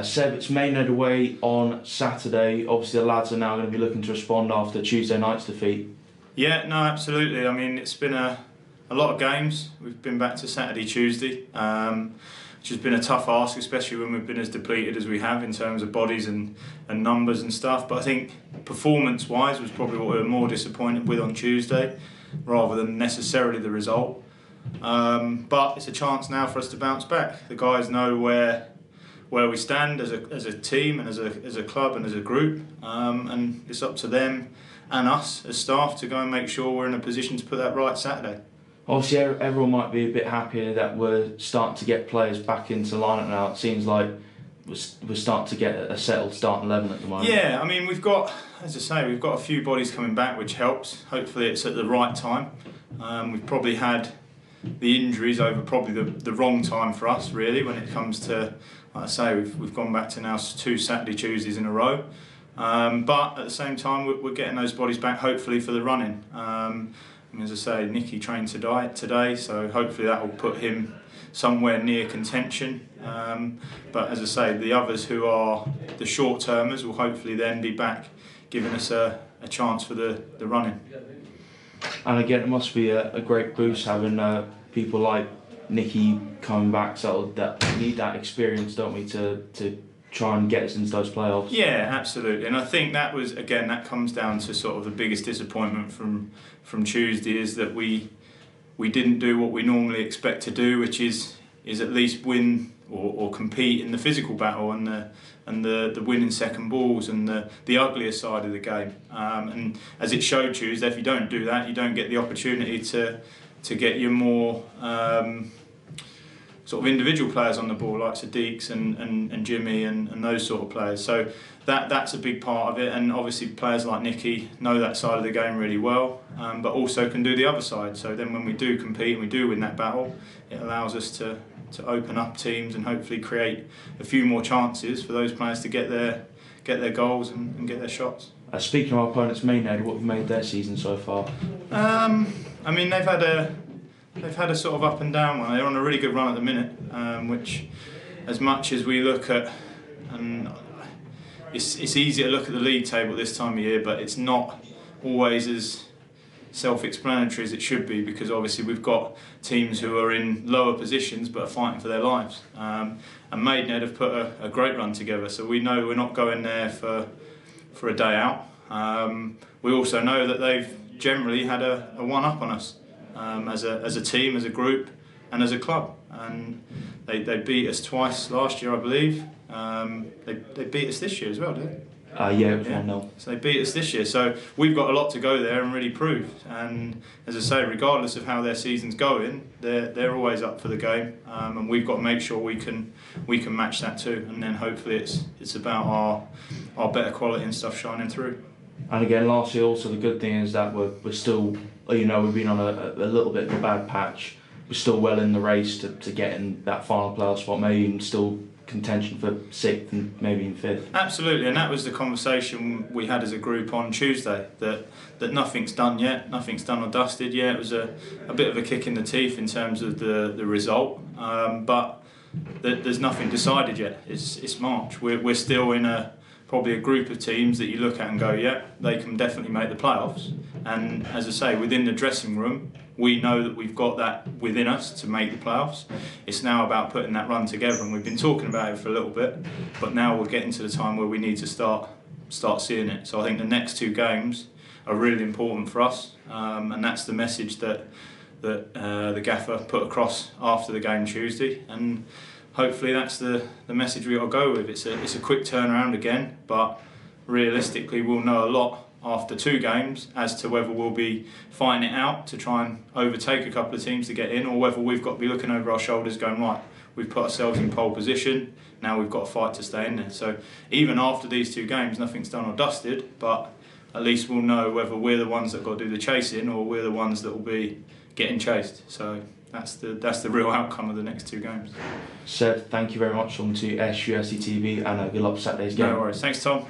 Seb, it's Maidenhead away on Saturday. Obviously the lads are now going to be looking to respond after Tuesday night's defeat. Yeah, no, absolutely. I mean, it's been a lot of games. We've been back to Saturday, Tuesday, which has been a tough ask, especially when we've been as depleted as we have in terms of bodies and numbers and stuff. But I think performance-wise was probably what we were more disappointed with on Tuesday, rather than necessarily the result. But it's a chance now for us to bounce back. The guys know where we stand as a team and as a club and as a group, and it's up to them and us as staff to go and make sure we're in a position to put that right Saturday. Obviously everyone might be a bit happier that we're starting to get players back into the lineup now. It seems like we're starting to get a settled starting 11 at the moment. Yeah, I mean, we've got, as I say, we've got a few bodies coming back, which helps. Hopefully it's at the right time. We've probably had the injuries over probably the wrong time for us, really, when it comes to, like I say, we've gone back to now 2 Saturday Tuesdays in a row. But at the same time, we're getting those bodies back, hopefully, for the running. As I say, Nicky trained today, so hopefully that will put him somewhere near contention. But as I say, the others who are the short-termers will hopefully then be back, giving us a chance for the running. And again, it must be a great boost having people like Nicky coming back, so that we need that experience, don't we, to try and get us into those playoffs. Yeah, absolutely. And I think that was, again, that comes down to sort of the biggest disappointment from Tuesday, is that we didn't do what we normally expect to do, which is at least win or compete in the physical battle and the winning second balls and the uglier side of the game. And as it showed Tuesday, if you don't do that, you don't get the opportunity to get your more sort of individual players on the ball, like Sadiq's and Jimmy and those sort of players. So that's a big part of it, and obviously players like Nicky know that side of the game really well, but also can do the other side. So then when we do compete and we do win that battle, it allows us to open up teams and hopefully create a few more chances for those players to get their goals and get their shots. Speaking of our opponents, Maidenhead, what have made their season so far? I mean, they've had a sort of up and down one. They're on a really good run at the minute, which, as much as we look at, and it's easy to look at the league table this time of year, but it's not always as self-explanatory as it should be, because obviously we've got teams who are in lower positions but are fighting for their lives. And Maidenhead have put a great run together, so we know we're not going there for a day out. We also know that they've generally had a one-up on us. As a team, as a group, and as a club, and they beat us twice last year, I believe. They beat us this year as well, didn't they? Yeah, it was 1-0. So they beat us this year. So we've got a lot to go there and really prove. And as I say, regardless of how their season's going, they're always up for the game, and we've got to make sure we can match that too. And then hopefully it's about our better quality and stuff shining through. And again, lastly, also the good thing is that we're still, you know, we've been on a little bit of a bad patch. We're still well in the race to get in that final playoff spot, maybe even still contention for 6th and maybe in 5th. Absolutely, and that was the conversation we had as a group on Tuesday, that nothing's done yet, nothing's done or dusted yet. It was a bit of a kick in the teeth in terms of the result, but there's nothing decided yet. It's March. We're still in probably a group of teams that you look at and go, yeah, they can definitely make the playoffs. And as I say, within the dressing room, we know that we've got that within us to make the playoffs. It's now about putting that run together, and we've been talking about it for a little bit, but now we're getting to the time where we need to start seeing it. So I think the next 2 games are really important for us, and that's the message that the gaffer put across after the game Tuesday, and hopefully that's the message we've got to go with. It's a quick turnaround again, but realistically we'll know a lot after 2 games as to whether we'll be fighting it out to try and overtake a couple of teams to get in, or whether we've got to be looking over our shoulders going, right, we've put ourselves in pole position, now we've got to fight to stay in there. So even after these 2 games, nothing's done or dusted, but at least we'll know whether we're the ones that got to do the chasing or we're the ones that will be getting chased. So that's the real outcome of the next 2 games. Seb, thank you very much on to SUFCtv, and good luck for Saturday's game. No worries. Thanks, Tom.